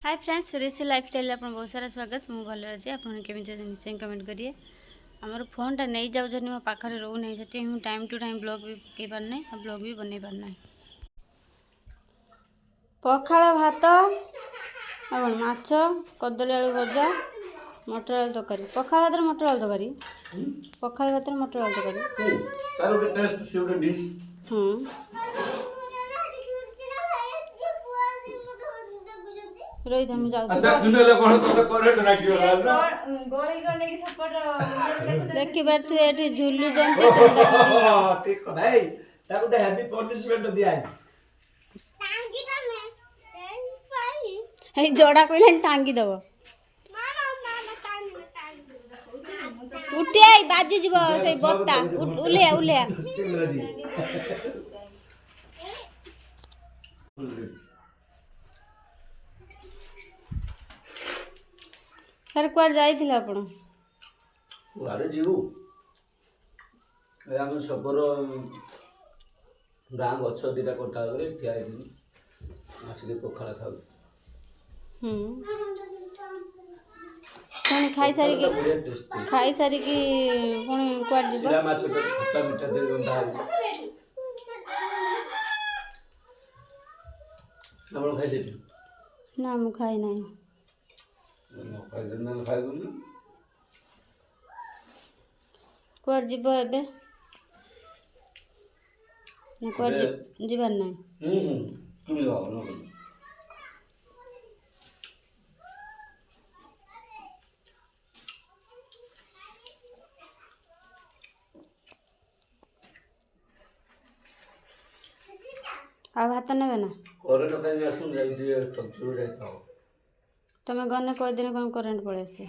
Hi friends ऋषि lifestyle आप बहुत सारा स्वागत मुझे भल अच्छे आप निश्चय कमेंट करिए आमर फोनटा नहीं जाऊँ मो पाखे रोना से हूँ टाइम टू टाइम ब्लॉग भी पकई पारना और ब्लॉग भी बन पारना। पखाड़ भात और माछ कदली आलू भजा मटर आलू तरकारी पखाड़ भात मटर आलू तरकारी पखाड़ भात मटर आलू तरकारी रोहित हम देखी पारे ये झुलुं जोड़ा कहले टांगी दब उठे बाजी जीव से बत्ता उलिया उलिया सर कुआर जाइथिले आपण कुआरे जीवु हम सबर गाँ गछ दीटा कटा करे ठिया आसिक पखाड़ खाऊ पुणी खाई सारी पुणी कुआर जीव सिरा माछ खट्टा मीठा दे रंधा आपण खाई सेठी ना मु खाई नाही कुआर जीव एबे ना कुआर जीवार नाही आ भात नेबे ना करेंट कहीं आसुन जाई दिए स्ट्रक्चर जाता हो तमें गने कई दिन कौन करेंट पड़े से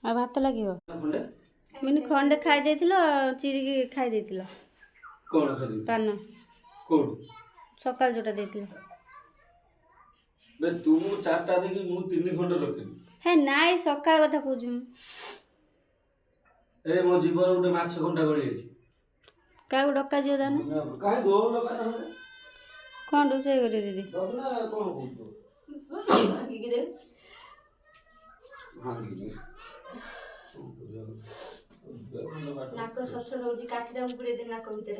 आ भात लगियो मैंने खंडे खाई देथिलो चिरिकी खाई देथिलो कोन खाई पान कोन सकाल जोटा देथिलो बे तू चारटा देखि मु 3 खंड रखिली हे नाई सकाल कथा कहूछु ए मो जीवन उठे माछ खंडा गळी अछि का डका जियो दान काहे दो लगा ना कोन रोसे करे दीदी दबना कोन कहू की दे हां दीदी नाक ससुर होजी काठीरा उपरे दे नाक भीतर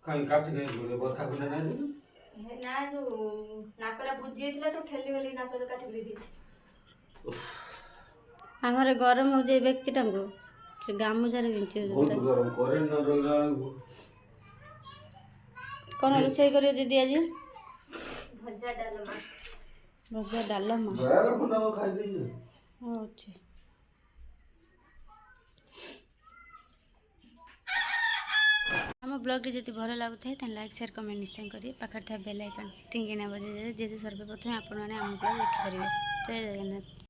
काई काठी नै बोले बथा खंडा नै ना जो नाकड़ा बुझी थला तो ठेली वाली नाकड़ काठी बुझी दी हमरे गरम हो जे व्यक्ति टांगो से गामुझारे विंचे बहुत गरम करे न रोला कोन रोसे करे दीदी आज भजा डालमा यार बना खाई दे अच्छा आम ब्लॉग जब भल लगुए तो लाइक शेयर कमेंट निश्चय करें पाखे था बेल आइकन टिंगिना बजे जे सर्वप्रथम आपने आम ब्लॉग देखिपारे। जय जगन्नाथ।